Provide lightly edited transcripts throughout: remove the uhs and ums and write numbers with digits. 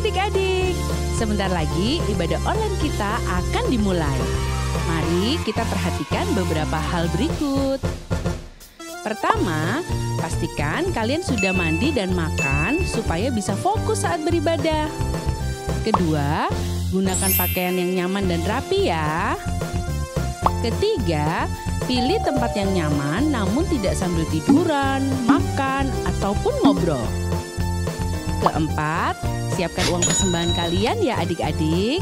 adik-adik, sebentar lagi ibadah online kita akan dimulai. Mari kita perhatikan beberapa hal berikut. Pertama, pastikan kalian sudah mandi dan makan supaya bisa fokus saat beribadah. Kedua, gunakan pakaian yang nyaman dan rapi ya. Ketiga, pilih tempat yang nyaman namun tidak sambil tiduran, makan, ataupun ngobrol. Keempat, siapkan uang persembahan kalian ya adik-adik.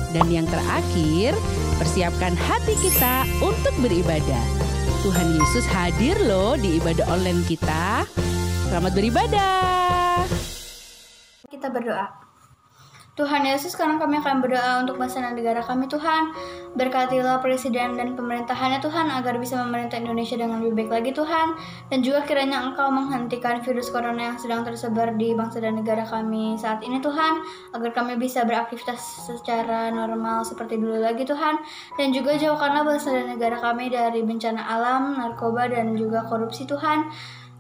Dan yang terakhir, persiapkan hati kita untuk beribadah. Tuhan Yesus hadir loh di ibadah online kita. Selamat beribadah. Kita berdoa. Tuhan Yesus, sekarang kami akan berdoa untuk bangsa dan negara kami Tuhan. Berkatilah presiden dan pemerintahannya Tuhan agar bisa memerintah Indonesia dengan lebih baik lagi Tuhan. Dan juga kiranya Engkau menghentikan virus corona yang sedang tersebar di bangsa dan negara kami saat ini Tuhan. Agar kami bisa beraktivitas secara normal seperti dulu lagi Tuhan. Dan juga jauhkanlah bangsa dan negara kami dari bencana alam, narkoba dan juga korupsi Tuhan.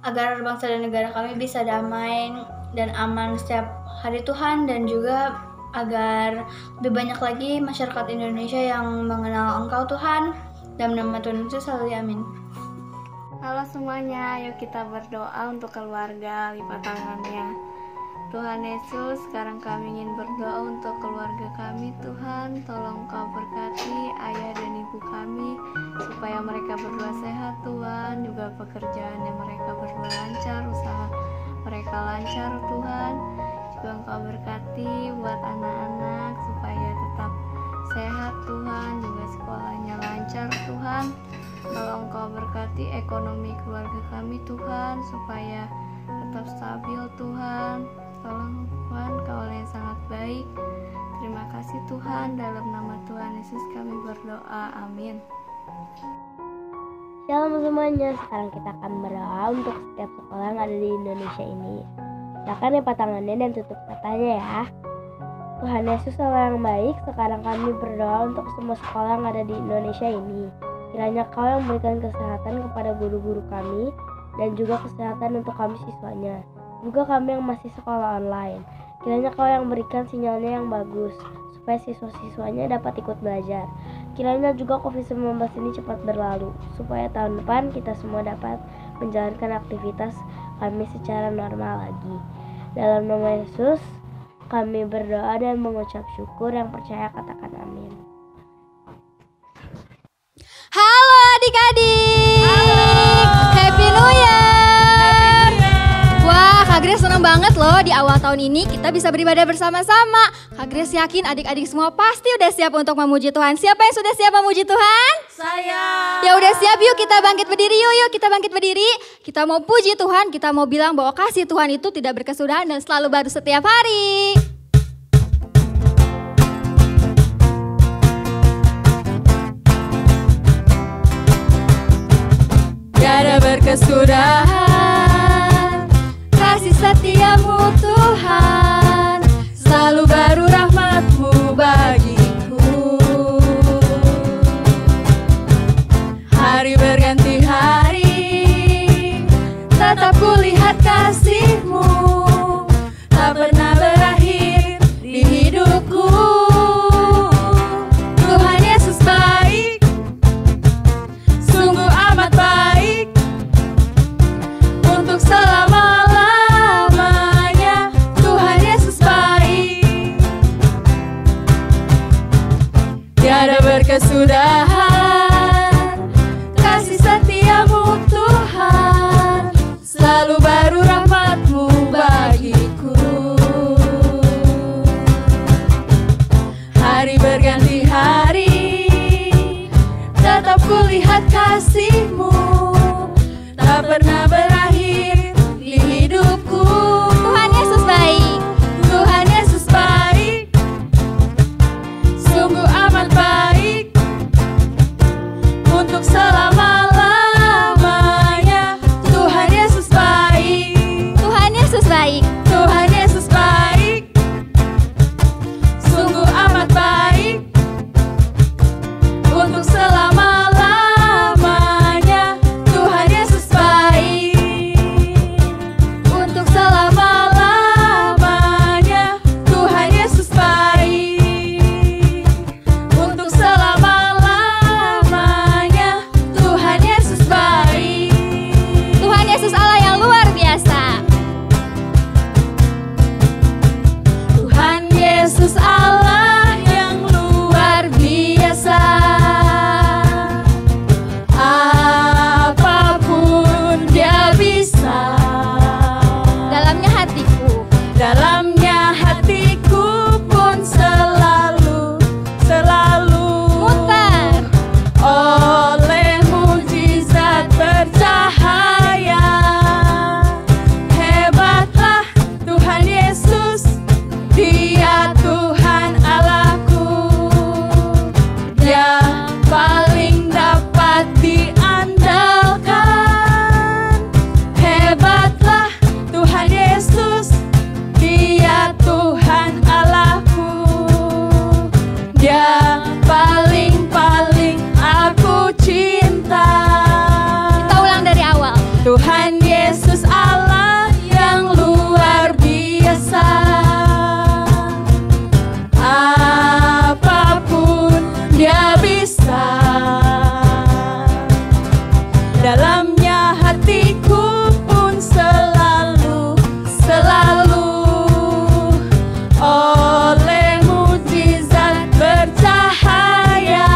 Agar bangsa dan negara kami bisa damai dan aman setiap hari Tuhan, dan juga agar lebih banyak lagi masyarakat Indonesia yang mengenal Engkau Tuhan. Dalam nama Tuhan Yesus, amin. Halo semuanya, yuk kita berdoa untuk keluarga, lipat tangannya. Tuhan Yesus, sekarang kami ingin berdoa untuk keluarga kami Tuhan. Tolong Kau berkati ayah dan ibu kami supaya mereka berdua sehat Tuhan. Juga pekerjaannya mereka berdua lancar, usaha mereka lancar Tuhan. Juga Engkau berkati buat anak-anak supaya tetap sehat Tuhan. Juga sekolahnya lancar Tuhan. Tolong Engkau berkati ekonomi keluarga kami Tuhan supaya tetap stabil Tuhan. Tolong Tuhan, Kau yang sangat baik. Terima kasih Tuhan, dalam nama Tuhan Yesus kami berdoa, amin. Shalom semuanya, sekarang kita akan berdoa untuk setiap sekolah yang ada di Indonesia ini. Silakan lipat tangannya dan tutup matanya ya. Tuhan Yesus Allah yang baik, sekarang kami berdoa untuk semua sekolah yang ada di Indonesia ini. Kiranya Kau yang memberikan kesehatan kepada guru-guru kami dan juga kesehatan untuk kami siswanya. Juga kami yang masih sekolah online, kiranya Kau yang berikan sinyalnya yang bagus supaya siswa-siswanya dapat ikut belajar. Kiranya juga COVID-19 ini cepat berlalu supaya tahun depan kita semua dapat menjalankan aktivitas kami secara normal lagi. Dalam nama Yesus kami berdoa dan mengucap syukur, yang percaya katakan amin. Halo adik-adik. Halo. Happy New Year. Wah, Kak Grace senang banget loh di awal tahun ini kita bisa beribadah bersama-sama. Kak Grace yakin adik-adik semua pasti udah siap untuk memuji Tuhan. Siapa yang sudah siap memuji Tuhan? Saya. Ya udah siap, yuk kita bangkit berdiri, yuk kita bangkit berdiri. Kita mau puji Tuhan, kita mau bilang bahwa kasih Tuhan itu tidak berkesudahan dan selalu baru setiap hari. Tiada berkesudahan kasih setiamu Tuhan, selalu baru rahmat-Mu bagiku. Hari berganti hari, tetap kulihat kasih-Mu, tak pernah berakhir di hidupku. Tuhan Yesus baik, sungguh amat baik, untuk selama-lamanya. Tuhan Yesus baik, tiada berkesudahan kasih setiamu Tuhan, selalu baru rahmat-Mu bagiku. Hari berganti hari, tetap kulihat kasih-Mu, tak pernah berakhir di hidupku. Tuhan Yesus baik, Tuhan Yesus baik, sungguh amat baik, untuk selama-lamanya. Tuhan Yesus baik, Tuhan Yesus baik, Tuhan Yesus baik, sungguh amat baik, untuk selama-lamanya. Tuhan Yesus baik, untuk selama-lamanya. dalamnya hatiku pun selalu Mutar. oleh mujizat bercahaya. Hebatlah Tuhan Yesus, Dia Tuhan Allahku, Dia paling dapat diandalkan. Hebatlah Tuhan Yesus, Dia Tuhan Allahku, Dia paling aku cinta. Kita ulang dari awal. Tuhan Yesus Allah yang luar biasa. Apapun Dia bisa. Dalamnya hatiku pun selalu oleh mujizat bercahaya.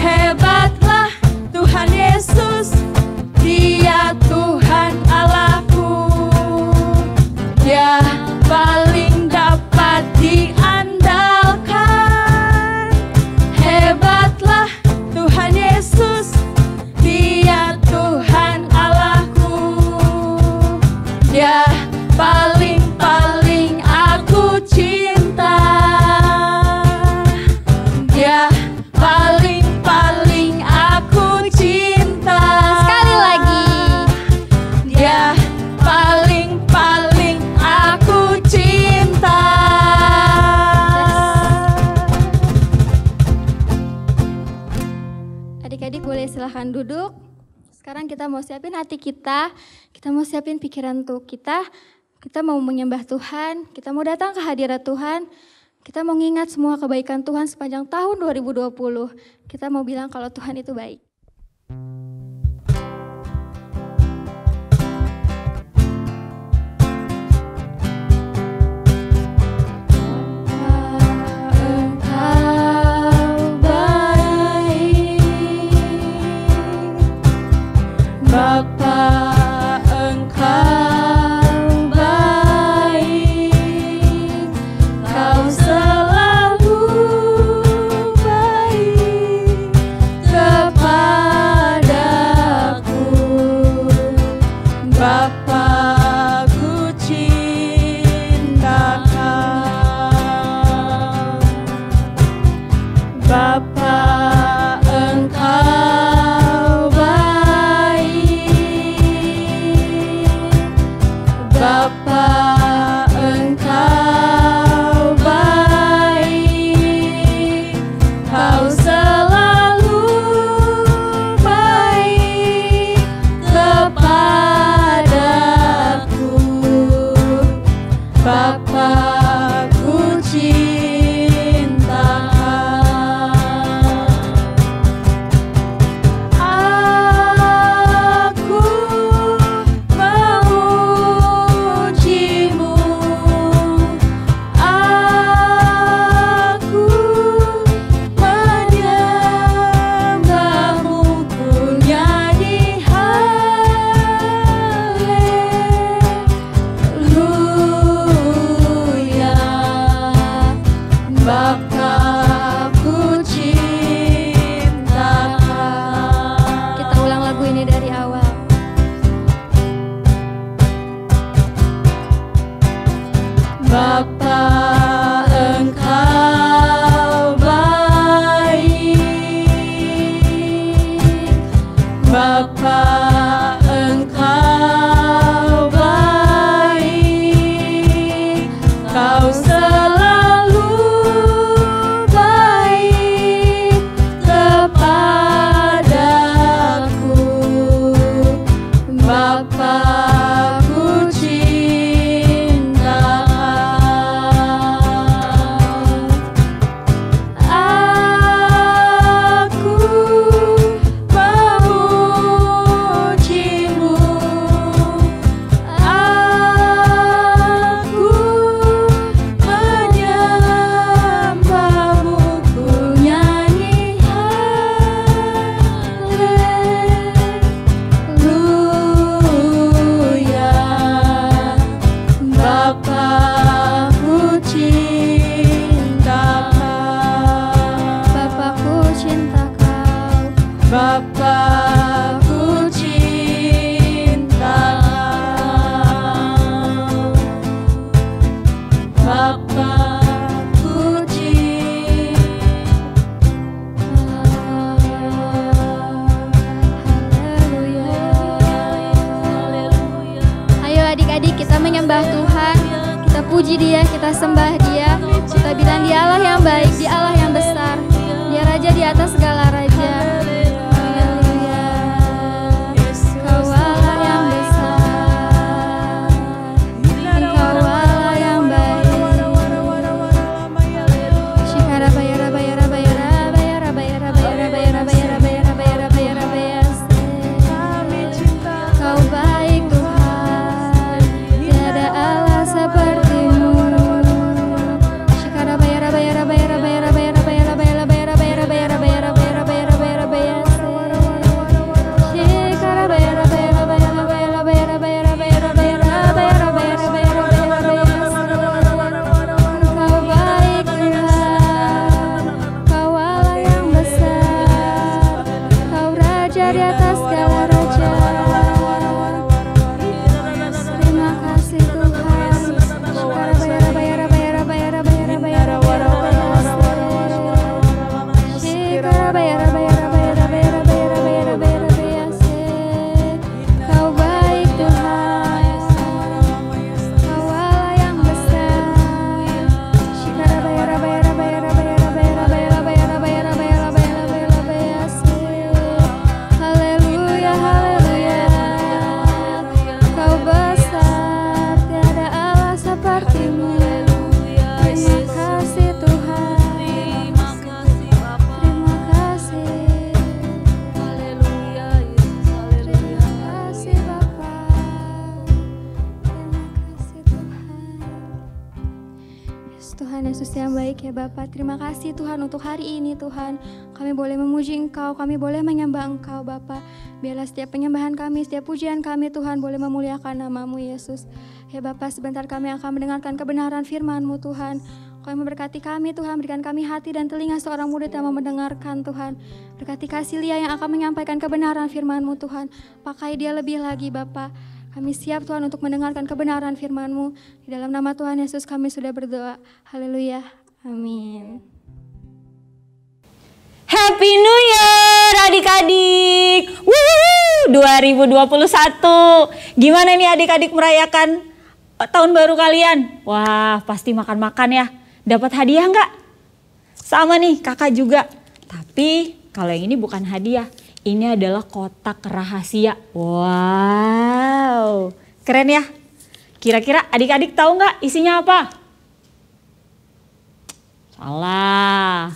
Hebatlah Tuhan Yesus, Dia Tuhan Allahku, Dia paling dapat diandalkan. Hebatlah Tuhan Yesus, Dia Tuhan Allahku, Dia paling aku cinta. Dia paling aku cinta. Sekali lagi. Dia paling aku cinta. Adik-adik boleh silahkan duduk. Sekarang kita mau siapin hati kita mau siapin pikiran tuh kita mau menyembah Tuhan, kita mau datang ke hadirat Tuhan, kita mau ngingat semua kebaikan Tuhan sepanjang tahun 2020. Kita mau bilang kalau Tuhan itu baik. Bapa, Engkau baik, Kau selalu baik kepadaku. Bapa, ku cinta Kau. Bapa, Engkau Bapa, Engkau baik, Kau selalu baik kepadaku. Bapa, ku cinta Kau. Aku memuji puji Dia, kita sembah Dia. Kita bilang Dia Allah yang baik, Dia Allah yang besar. Dia Raja di atas segala raja. Haleluya. Kau Allah yang besar. Engkau Allah yang baik. Shikara bayara bayara bayara bayara bayara bayara bayara bayara bayara bayara bayara bayara. Kau baik Tuhan, tiada Allah seperti-Mu. Shikara bayara bayara bayara bayara bayara bayara bayara bayara bayara bayara bayara bayara bayara bayara bayara. Shikara bayara bayara bayara bayara bayara bayara bayara bayara bayara bayara bayara bayara. Kau baik Tuhan, Kau Allah yang besar, Kau Raja di atas segala raja. Terima kasih Tuhan. Shikara bayara bayara bayara bayara bayara bayara bayara. Shikara bayara bayara bayara bayara bayara bayara bayara bayara. Kau baik Tuhan, Kau Allah yang besar. Shikara bayara bayara bayara bayara bayara bayara bayara bayara bayara bayara bayara. Haleluya haleluya. Kau besar, tiada Allah seperti-Mu. Terima kasih Tuhan. Terima kasih Terima kasih Bapa. Terima kasih Tuhan. Yesus, Tuhan Yesus yang baik ya Bapa. Terima kasih Tuhan untuk hari ini Tuhan. Kami boleh memuji Engkau, kami boleh menyembah Engkau Bapa. Biarlah setiap penyembahan kami, setiap pujian kami Tuhan boleh memuliakan nama-Mu Yesus. Ya Bapa, sebentar kami akan mendengarkan kebenaran firman-Mu Tuhan. Kau yang memberkati kami Tuhan, berikan kami hati dan telinga seorang murid yang mau mendengarkan Tuhan. Berkati Kasilia yang akan menyampaikan kebenaran firman-Mu Tuhan. Pakai dia lebih lagi Bapa. Kami siap Tuhan untuk mendengarkan kebenaran firman-Mu. Di dalam nama Tuhan Yesus kami sudah berdoa. Haleluya. Amin. Happy New Year adik-adik. Wuh, 2021. Gimana nih adik-adik merayakan tahun baru kalian? Wah, pasti makan-makan ya. Dapat hadiah nggak? Sama nih, kakak juga. Tapi kalau yang ini bukan hadiah. Ini adalah kotak rahasia. Wow, keren ya. Kira-kira adik-adik tahu nggak isinya apa? Salah.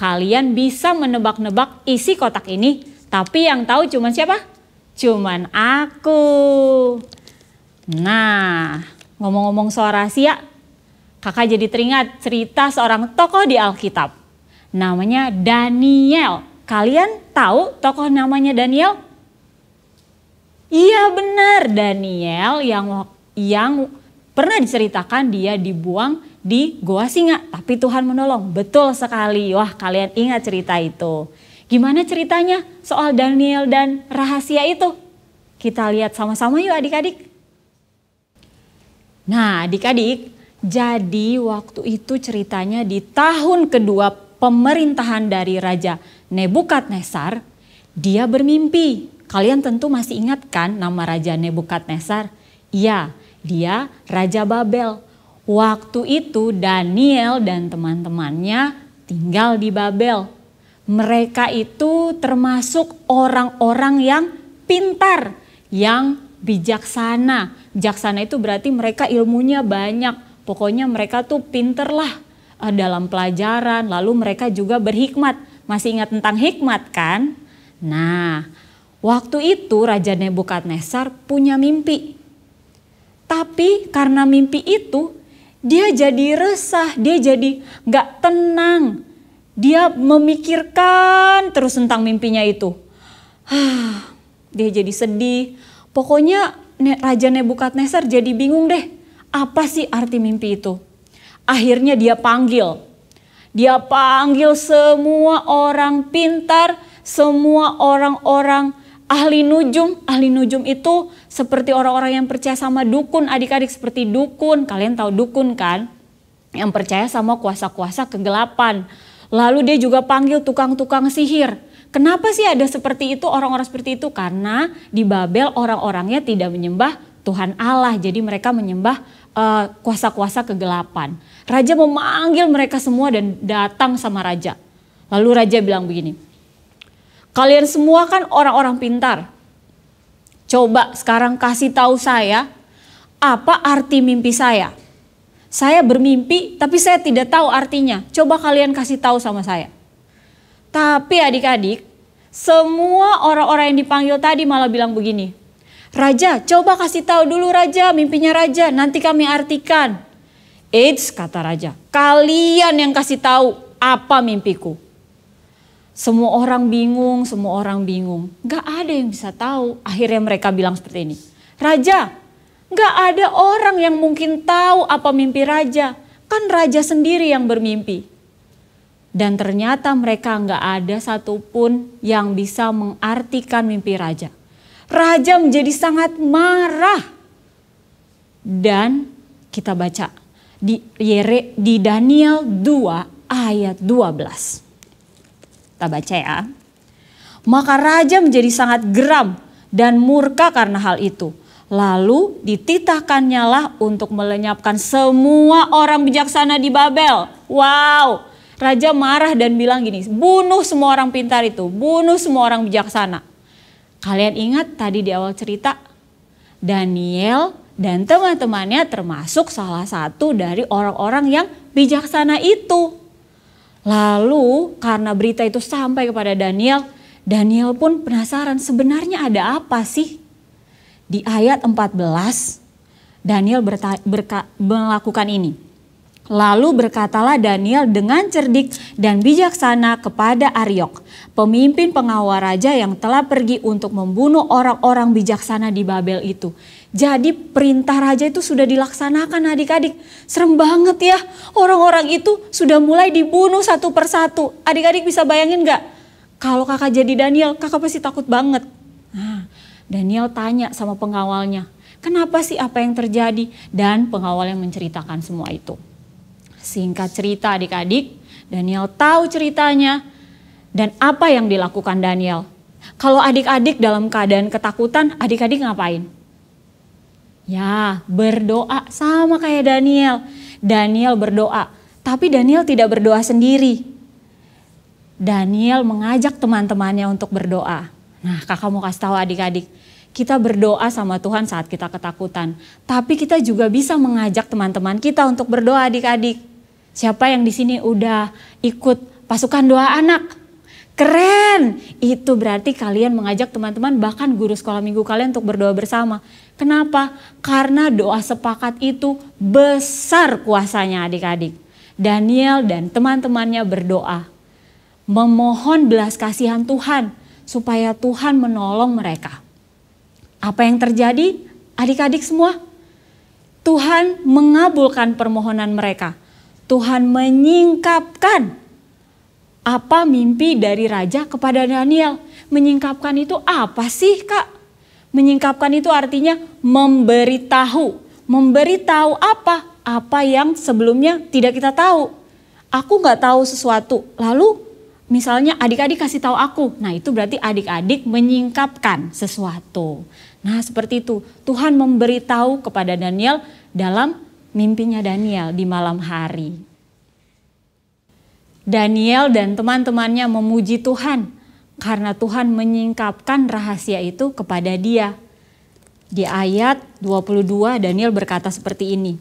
Kalian bisa menebak-nebak isi kotak ini, tapi yang tahu cuman siapa? Cuman aku. Nah, ngomong-ngomong soal rahasia, kakak jadi teringat cerita seorang tokoh di Alkitab. Namanya Daniel. Kalian tahu tokoh namanya Daniel? Iya benar, Daniel yang pernah diceritakan dia dibuang di Goa Singa, tapi Tuhan menolong. Betul sekali. Wah, kalian ingat cerita itu. Gimana ceritanya soal Daniel dan rahasia itu? Kita lihat sama-sama yuk adik-adik. Nah, adik-adik, jadi waktu itu ceritanya di tahun kedua pemerintahan dari Raja Nebukadnezar, dia bermimpi. Kalian tentu masih ingat kan nama Raja Nebukadnezar? Iya, dia Raja Babel. Waktu itu Daniel dan teman-temannya tinggal di Babel. Mereka itu termasuk orang-orang yang pintar, yang bijaksana. Bijaksana itu berarti mereka ilmunya banyak. Pokoknya mereka tuh pinter lah dalam pelajaran. Lalu mereka juga berhikmat. Masih ingat tentang hikmat kan? Nah, waktu itu Raja Nebukadnezar punya mimpi. Tapi karena mimpi itu dia jadi resah, dia jadi gak tenang. Dia memikirkan terus tentang mimpinya itu. Dia jadi sedih. Pokoknya Raja Nebukadnezar jadi bingung deh. Apa sih arti mimpi itu? Akhirnya dia panggil. Dia panggil semua orang pintar, semua orang-orang ahli nujum. Ahli nujum itu seperti orang-orang yang percaya sama dukun, adik-adik, seperti dukun. Kalian tahu dukun kan? Yang percaya sama kuasa-kuasa kegelapan. Lalu dia juga panggil tukang-tukang sihir. Kenapa sih ada seperti itu, orang-orang seperti itu? Karena di Babel orang-orangnya tidak menyembah Tuhan Allah. Jadi mereka menyembah kuasa-kuasa kegelapan. Raja memanggil mereka semua dan datang sama raja. Lalu raja bilang begini, kalian semua kan orang-orang pintar. Coba sekarang kasih tahu saya apa arti mimpi saya. Saya bermimpi tapi saya tidak tahu artinya. Coba kalian kasih tahu sama saya. Tapi adik-adik, semua orang-orang yang dipanggil tadi malah bilang begini, Raja, coba kasih tahu dulu Raja, mimpinya Raja, nanti kami artikan. Eits, kata Raja, kalian yang kasih tahu apa mimpiku. Semua orang bingung, gak ada yang bisa tahu. Akhirnya mereka bilang seperti ini, Raja, gak ada orang yang mungkin tahu apa mimpi Raja, kan Raja sendiri yang bermimpi. Dan ternyata mereka gak ada satupun yang bisa mengartikan mimpi Raja. Raja menjadi sangat marah. Dan kita baca di Daniel 2 ayat 12. Kita baca ya. Maka raja menjadi sangat geram dan murka karena hal itu. Lalu dititahkannya lah untuk melenyapkan semua orang bijaksana di Babel. Wow, raja marah dan bilang gini, bunuh semua orang pintar itu, bunuh semua orang bijaksana. Kalian ingat tadi di awal cerita, Daniel dan teman-temannya termasuk salah satu dari orang-orang yang bijaksana itu. Lalu karena berita itu sampai kepada Daniel, Daniel pun penasaran sebenarnya ada apa sih? Di ayat 14, Daniel melakukan ini. Lalu berkatalah Daniel dengan cerdik dan bijaksana kepada Aryok, pemimpin pengawal raja yang telah pergi untuk membunuh orang-orang bijaksana di Babel itu. Jadi perintah raja itu sudah dilaksanakan adik-adik. Serem banget ya, orang-orang itu sudah mulai dibunuh satu persatu. Adik-adik bisa bayangin gak? Kalau kakak jadi Daniel, kakak pasti takut banget. Nah, Daniel tanya sama pengawalnya, kenapa sih apa yang terjadi? Dan pengawal yang menceritakan semua itu. Singkat cerita adik-adik, Daniel tahu ceritanya dan apa yang dilakukan Daniel. Kalau adik-adik dalam keadaan ketakutan, adik-adik ngapain? Ya, berdoa sama kayak Daniel. Daniel berdoa, tapi Daniel tidak berdoa sendiri. Daniel mengajak teman-temannya untuk berdoa. Nah, kakak mau kasih tahu adik-adik, kita berdoa sama Tuhan saat kita ketakutan. Tapi kita juga bisa mengajak teman-teman kita untuk berdoa adik-adik. Siapa yang di sini udah ikut pasukan doa anak? Keren! Itu berarti kalian mengajak teman-teman bahkan guru sekolah minggu kalian untuk berdoa bersama. Kenapa? Karena doa sepakat itu besar kuasanya adik-adik. Daniel dan teman-temannya berdoa. Memohon belas kasihan Tuhan supaya Tuhan menolong mereka. Apa yang terjadi? Adik-adik semua, Tuhan mengabulkan permohonan mereka. Tuhan menyingkapkan apa mimpi dari raja kepada Daniel. Menyingkapkan itu apa sih kak? Menyingkapkan itu artinya memberitahu. Memberitahu apa? Apa yang sebelumnya tidak kita tahu. Aku gak tahu sesuatu. Lalu misalnya adik-adik kasih tahu aku. Nah itu berarti adik-adik menyingkapkan sesuatu. Nah seperti itu. Tuhan memberitahu kepada Daniel dalam mimpinya Daniel di malam hari. Daniel dan teman-temannya memuji Tuhan karena Tuhan menyingkapkan rahasia itu kepada dia. Di ayat 22 Daniel berkata seperti ini.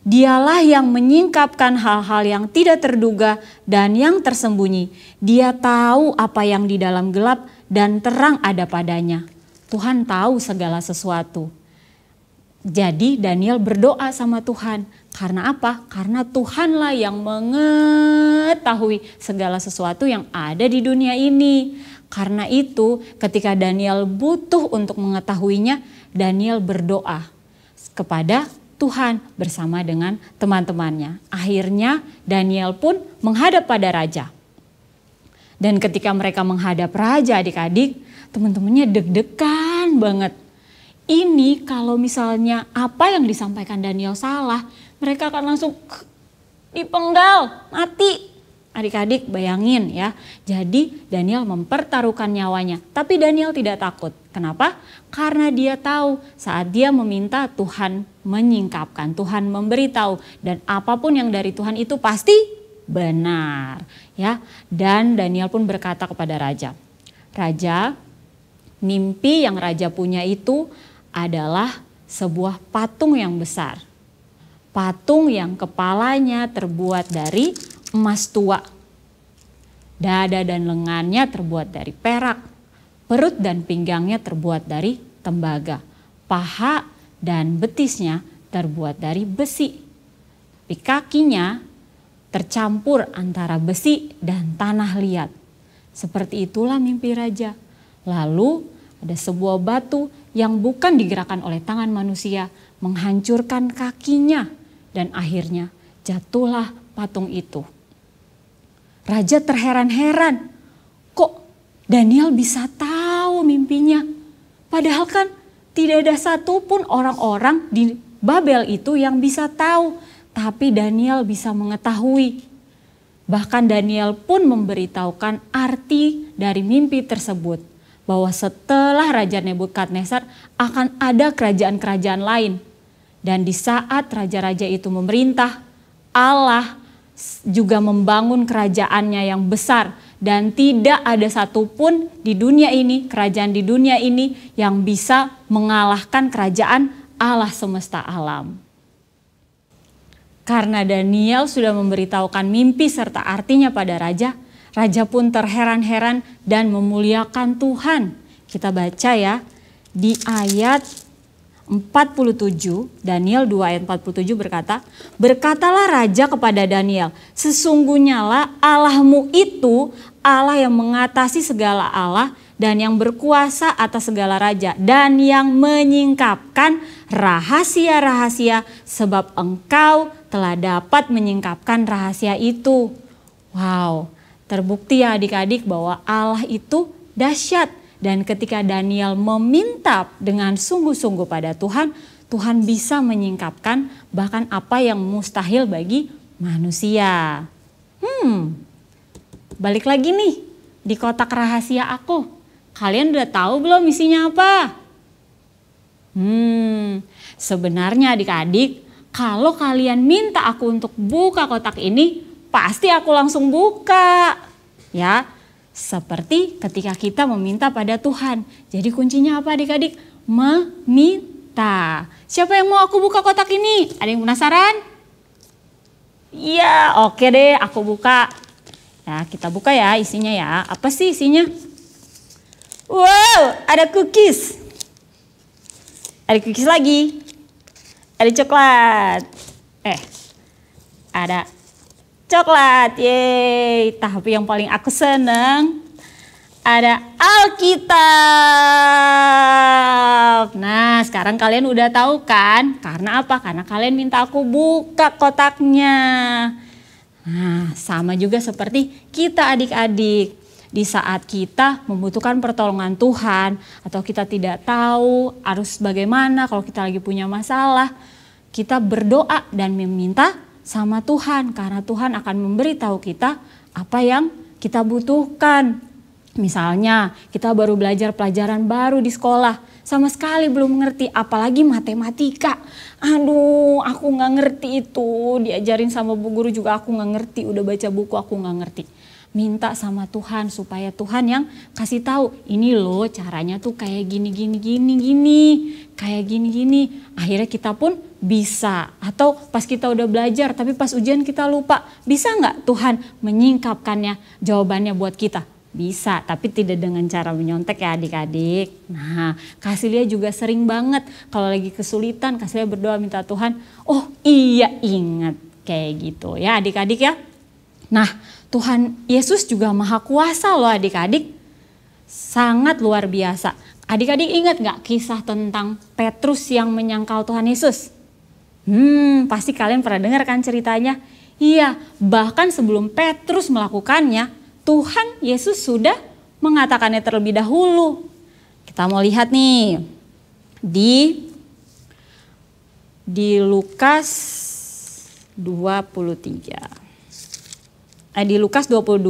Dialah yang menyingkapkan hal-hal yang tidak terduga dan yang tersembunyi. Dia tahu apa yang di dalam gelap dan terang ada padanya. Tuhan tahu segala sesuatu. Jadi Daniel berdoa sama Tuhan. Karena apa? Karena Tuhanlah yang mengetahui segala sesuatu yang ada di dunia ini. Karena itu ketika Daniel butuh untuk mengetahuinya, Daniel berdoa kepada Tuhan bersama dengan teman-temannya. Akhirnya Daniel pun menghadap pada raja. Dan ketika mereka menghadap raja adik-adik, teman-temannya deg-degan banget. Ini kalau misalnya apa yang disampaikan Daniel salah, mereka akan langsung dipenggal, mati. Adik-adik bayangin ya, jadi Daniel mempertaruhkan nyawanya, tapi Daniel tidak takut. Kenapa? Karena dia tahu saat dia meminta Tuhan menyingkapkan, Tuhan memberitahu, dan apapun yang dari Tuhan itu pasti benar. Ya, dan Daniel pun berkata kepada raja, "Raja, mimpi yang raja punya itu adalah sebuah patung yang besar. Patung yang kepalanya terbuat dari emas tua. Dada dan lengannya terbuat dari perak. Perut dan pinggangnya terbuat dari tembaga. Paha dan betisnya terbuat dari besi. Tapi kakinya tercampur antara besi dan tanah liat." Seperti itulah mimpi raja. Lalu ada sebuah batu yang bukan digerakkan oleh tangan manusia menghancurkan kakinya, dan akhirnya jatuhlah patung itu. Raja terheran-heran, kok Daniel bisa tahu mimpinya? Padahal kan tidak ada satupun orang-orang di Babel itu yang bisa tahu, tapi Daniel bisa mengetahui. Bahkan Daniel pun memberitahukan arti dari mimpi tersebut, bahwa setelah Raja Nebukadnezar akan ada kerajaan-kerajaan lain. Dan di saat raja-raja itu memerintah, Allah juga membangun kerajaannya yang besar. Dan tidak ada satupun di dunia ini, kerajaan di dunia ini yang bisa mengalahkan kerajaan Allah semesta alam. Karena Daniel sudah memberitahukan mimpi serta artinya pada raja, raja pun terheran-heran dan memuliakan Tuhan. Kita baca ya di ayat 47, Daniel 2 ayat 47 berkata, "Berkatalah raja kepada Daniel, sesungguhnya lah Allahmu itu Allah yang mengatasi segala Allah dan yang berkuasa atas segala raja dan yang menyingkapkan rahasia-rahasia, sebab engkau telah dapat menyingkapkan rahasia itu." Wow, terbukti ya adik-adik bahwa Allah itu dahsyat. Dan ketika Daniel meminta dengan sungguh-sungguh pada Tuhan, Tuhan bisa menyingkapkan bahkan apa yang mustahil bagi manusia. Balik lagi nih di kotak rahasia aku. Kalian udah tahu belum isinya apa? Sebenarnya adik-adik, kalau kalian minta aku untuk buka kotak ini, pasti aku langsung buka. Ya. Seperti ketika kita meminta pada Tuhan. Jadi kuncinya apa adik-adik? Meminta. Siapa yang mau aku buka kotak ini? Ada yang penasaran? Iya, oke deh aku buka. Ya, kita buka ya isinya ya. Apa sih isinya? Wow, ada cookies. Ada cookies lagi. Ada coklat. Ada coklat, yeay. Tapi yang paling aku seneng ada Alkitab. Nah, sekarang kalian udah tahu kan? Karena apa? Karena kalian minta aku buka kotaknya. Nah, sama juga seperti kita adik-adik. Di saat kita membutuhkan pertolongan Tuhan atau kita tidak tahu harus bagaimana kalau kita lagi punya masalah, kita berdoa dan meminta sama Tuhan, karena Tuhan akan memberitahu kita apa yang kita butuhkan. Misalnya kita baru belajar pelajaran baru di sekolah, sama sekali belum mengerti, apalagi matematika. Aduh, aku gak ngerti itu, diajarin sama bu guru juga aku gak ngerti, udah baca buku aku gak ngerti. Minta sama Tuhan supaya Tuhan yang kasih tahu, ini loh caranya tuh kayak gini, kayak gini. Akhirnya kita pun bisa. Atau pas kita udah belajar tapi pas ujian kita lupa. Bisa nggak Tuhan menyingkapkannya jawabannya buat kita? Bisa, tapi tidak dengan cara menyontek ya adik-adik. Nah, Kasilia juga sering banget kalau lagi kesulitan, Kasilia berdoa minta Tuhan, oh iya ingat kayak gitu ya adik-adik ya. Nah, Tuhan Yesus juga maha kuasa loh adik-adik. Sangat luar biasa. Adik-adik ingat gak kisah tentang Petrus yang menyangkal Tuhan Yesus? Pasti kalian pernah dengar kan ceritanya? Iya, bahkan sebelum Petrus melakukannya, Tuhan Yesus sudah mengatakannya terlebih dahulu. Kita mau lihat nih di Lukas 23. di Lukas 22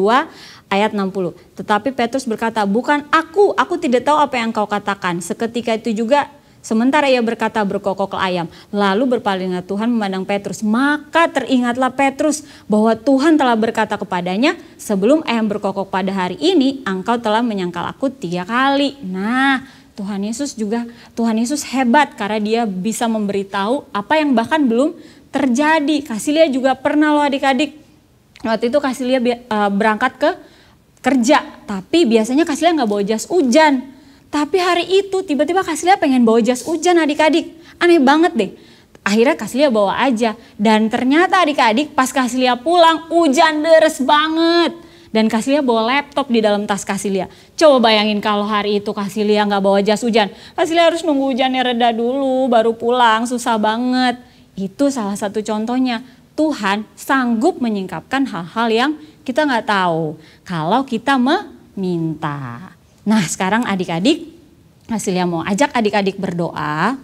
ayat 60. Tetapi Petrus berkata, bukan aku tidak tahu apa yang kau katakan. Seketika itu juga sementara ia berkata berkokok ayam. Lalu berpalinglah Tuhan memandang Petrus. Maka teringatlah Petrus bahwa Tuhan telah berkata kepadanya, sebelum ayam berkokok pada hari ini, engkau telah menyangkal aku 3 kali. Nah, Tuhan Yesus hebat karena dia bisa memberitahu apa yang bahkan belum terjadi. Kasilia juga pernah loh adik-adik. Waktu itu Kasilia berangkat ke kerja, tapi biasanya Kasilia nggak bawa jas hujan. Tapi hari itu tiba-tiba Kasilia pengen bawa jas hujan adik-adik. Aneh banget deh. Akhirnya Kasilia bawa aja. Dan ternyata adik-adik pas Kasilia pulang hujan deres banget. Dan Kasilia bawa laptop di dalam tas Kasilia. Coba bayangin kalau hari itu Kasilia nggak bawa jas hujan. Kasilia harus nunggu hujannya reda dulu baru pulang, susah banget. Itu salah satu contohnya. Tuhan sanggup menyingkapkan hal-hal yang kita nggak tahu kalau kita meminta. Nah sekarang adik-adik, Kasilia mau ajak adik-adik berdoa.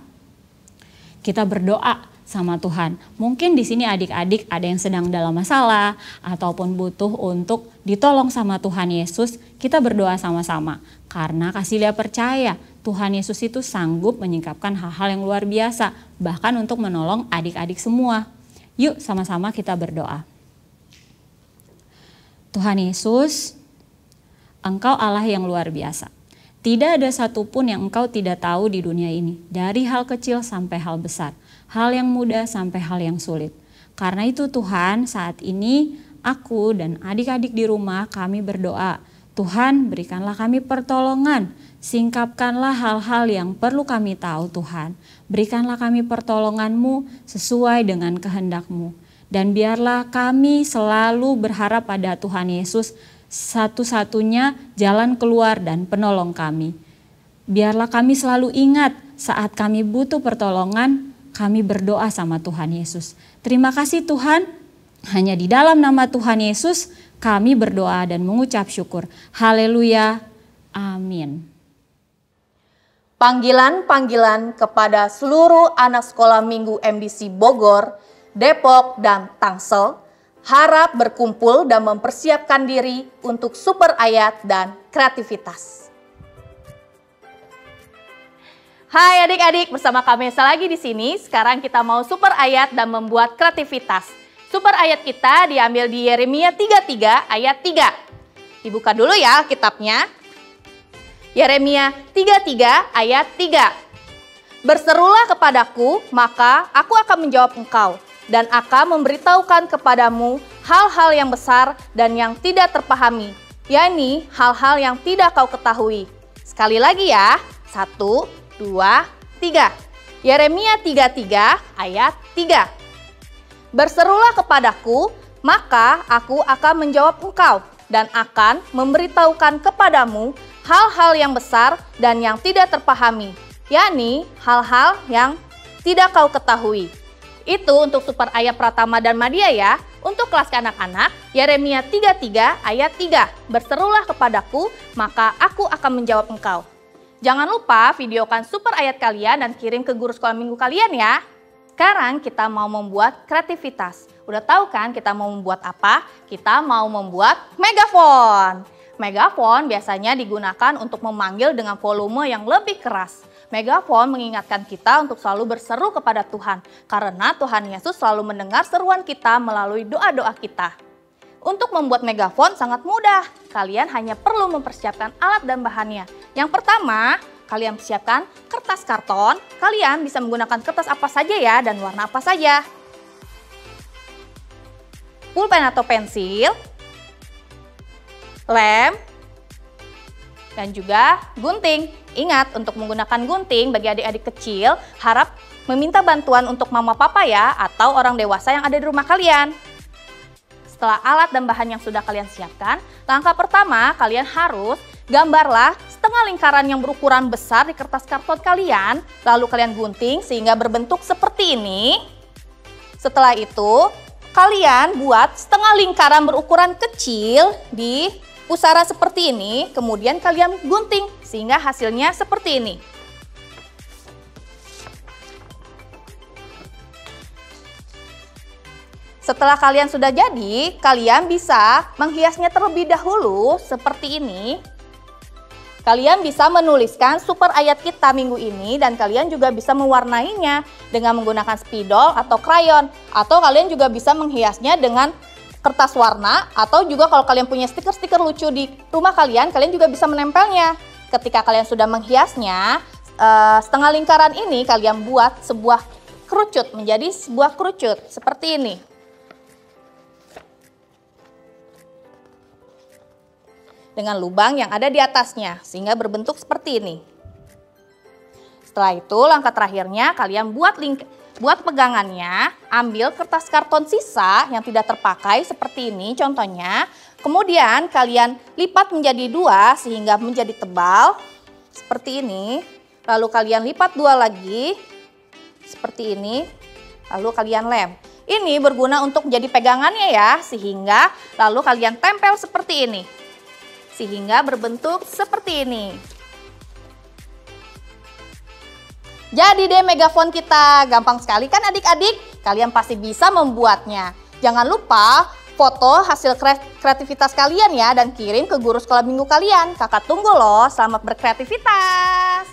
Kita berdoa sama Tuhan. Mungkin di sini adik-adik ada yang sedang dalam masalah ataupun butuh untuk ditolong sama Tuhan Yesus. Kita berdoa sama-sama karena Kasilia percaya Tuhan Yesus itu sanggup menyingkapkan hal-hal yang luar biasa, bahkan untuk menolong adik-adik semua. Yuk sama-sama kita berdoa. Tuhan Yesus, Engkau Allah yang luar biasa. Tidak ada satupun yang Engkau tidak tahu di dunia ini. Dari hal kecil sampai hal besar. Hal yang mudah sampai hal yang sulit. Karena itu Tuhan, saat ini aku dan adik-adik di rumah kami berdoa. Tuhan, berikanlah kami pertolongan. Singkapkanlah hal-hal yang perlu kami tahu Tuhan. Berikanlah kami pertolongan-Mu sesuai dengan kehendak-Mu. Dan biarlah kami selalu berharap pada Tuhan Yesus satu-satunya jalan keluar dan penolong kami. Biarlah kami selalu ingat saat kami butuh pertolongan, kami berdoa sama Tuhan Yesus. Terima kasih Tuhan, hanya di dalam nama Tuhan Yesus kami berdoa dan mengucap syukur. Haleluya, amin. Panggilan-panggilan kepada seluruh anak sekolah minggu MDC Bogor, Depok, dan Tangsel harap berkumpul dan mempersiapkan diri untuk super ayat dan kreativitas. Hai adik-adik, bersama kami lagi di sini. Sekarang kita mau super ayat dan membuat kreativitas. Super ayat kita diambil di Yeremia 33 ayat 3. Dibuka dulu ya kitabnya. Yeremia 33 ayat 3. Berserulah kepadaku, maka aku akan menjawab engkau, dan akan memberitahukan kepadamu hal-hal yang besar dan yang tidak terpahami, yakni hal-hal yang tidak kau ketahui. Sekali lagi ya, 1, 2, 3. Yeremia 33 ayat 3. Berserulah kepadaku, maka aku akan menjawab engkau, dan akan memberitahukan kepadamu hal-hal yang besar dan yang tidak terpahami, yakni hal-hal yang tidak kau ketahui. Itu untuk super ayat Pratama dan Madya ya. Untuk kelas anak-anak, Yeremia 33 ayat 3. Berserulah kepadaku, maka aku akan menjawab engkau. Jangan lupa videokan super ayat kalian dan kirim ke guru sekolah minggu kalian ya. Sekarang kita mau membuat kreativitas. Udah tahu kan kita mau membuat apa? Kita mau membuat megafon. Megafon biasanya digunakan untuk memanggil dengan volume yang lebih keras. Megafon mengingatkan kita untuk selalu berseru kepada Tuhan, karena Tuhan Yesus selalu mendengar seruan kita melalui doa-doa kita. Untuk membuat megafon sangat mudah, kalian hanya perlu mempersiapkan alat dan bahannya. Yang pertama, kalian siapkan kertas karton. Kalian bisa menggunakan kertas apa saja ya dan warna apa saja. Pulpen atau pensil, lem, dan juga gunting. Ingat, untuk menggunakan gunting bagi adik-adik kecil, harap meminta bantuan untuk mama papa ya, atau orang dewasa yang ada di rumah kalian. Setelah alat dan bahan yang sudah kalian siapkan, langkah pertama kalian harus gambarlah setengah lingkaran yang berukuran besar di kertas karton kalian, lalu kalian gunting sehingga berbentuk seperti ini. Setelah itu, kalian buat setengah lingkaran berukuran kecil di pusara seperti ini, kemudian kalian gunting sehingga hasilnya seperti ini. Setelah kalian sudah jadi, kalian bisa menghiasnya terlebih dahulu seperti ini. Kalian bisa menuliskan super ayat kita minggu ini dan kalian juga bisa mewarnainya dengan menggunakan spidol atau krayon. Atau kalian juga bisa menghiasnya dengan kertas warna atau juga kalau kalian punya stiker-stiker lucu di rumah kalian juga bisa menempelnya. Ketika kalian sudah menghiasnya, setengah lingkaran ini kalian buat sebuah kerucut, menjadi sebuah kerucut seperti ini. Dengan lubang yang ada di atasnya sehingga berbentuk seperti ini. Setelah itu langkah terakhirnya kalian buat pegangannya, ambil kertas karton sisa yang tidak terpakai seperti ini contohnya. Kemudian kalian lipat menjadi 2 sehingga menjadi tebal seperti ini. Lalu kalian lipat 2 lagi seperti ini. Lalu kalian lem. Ini berguna untuk menjadi pegangannya ya, sehingga lalu kalian tempel seperti ini. Sehingga berbentuk seperti ini. Jadi deh megafon kita, gampang sekali kan adik-adik? Kalian pasti bisa membuatnya. Jangan lupa foto hasil kreativitas kalian ya dan kirim ke guru sekolah minggu kalian. Kakak tunggu loh, selamat berkreativitas.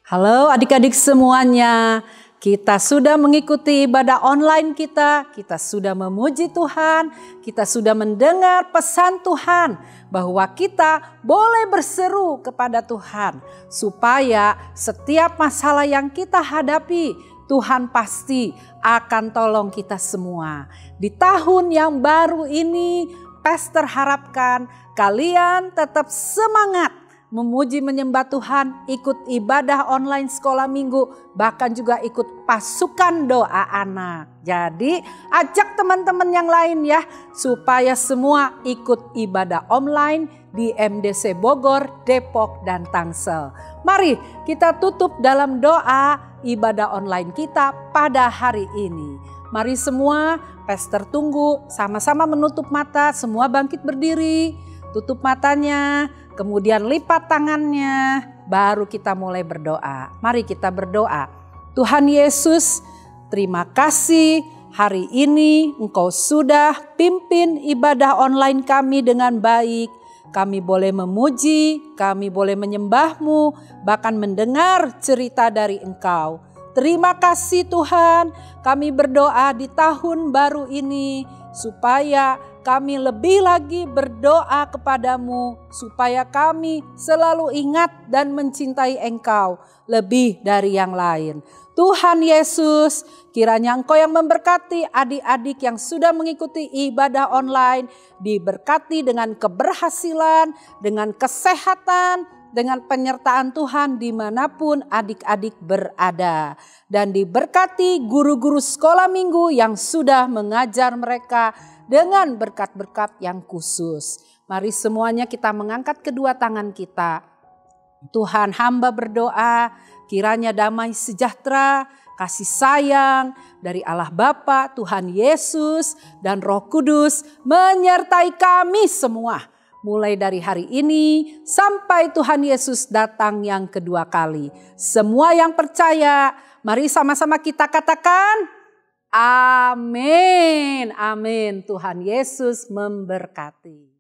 Halo adik-adik semuanya. Kita sudah mengikuti ibadah online kita sudah memuji Tuhan, kita sudah mendengar pesan Tuhan bahwa kita boleh berseru kepada Tuhan supaya setiap masalah yang kita hadapi Tuhan pasti akan tolong kita semua. Di tahun yang baru ini, Pastor harapkan kalian tetap semangat memuji menyembah Tuhan, ikut ibadah online sekolah minggu, bahkan juga ikut pasukan doa anak. Jadi ajak teman-teman yang lain ya, supaya semua ikut ibadah online di MDC Bogor, Depok, dan Tangsel. Mari kita tutup dalam doa ibadah online kita pada hari ini. Mari semua, Pastor tunggu, sama-sama menutup mata, semua bangkit berdiri, tutup matanya, kemudian lipat tangannya, baru kita mulai berdoa. Mari kita berdoa. Tuhan Yesus, terima kasih hari ini Engkau sudah pimpin ibadah online kami dengan baik. Kami boleh memuji, kami boleh menyembah-Mu, bahkan mendengar cerita dari Engkau. Terima kasih Tuhan, kami berdoa di tahun baru ini supaya kami lebih lagi berdoa kepadamu supaya kami selalu ingat dan mencintai Engkau lebih dari yang lain. Tuhan Yesus, kiranya Engkau yang memberkati adik-adik yang sudah mengikuti ibadah online, diberkati dengan keberhasilan, dengan kesehatan, dengan penyertaan Tuhan dimanapun adik-adik berada. Dan diberkati guru-guru sekolah minggu yang sudah mengajar mereka dengan berkat-berkat yang khusus. Mari semuanya kita mengangkat kedua tangan kita. Tuhan, hamba berdoa kiranya damai sejahtera, kasih sayang dari Allah Bapa, Tuhan Yesus, dan Roh Kudus menyertai kami semua. Mulai dari hari ini sampai Tuhan Yesus datang yang kedua kali. Semua yang percaya, mari sama-sama kita katakan, amin, amin. Tuhan Yesus memberkati.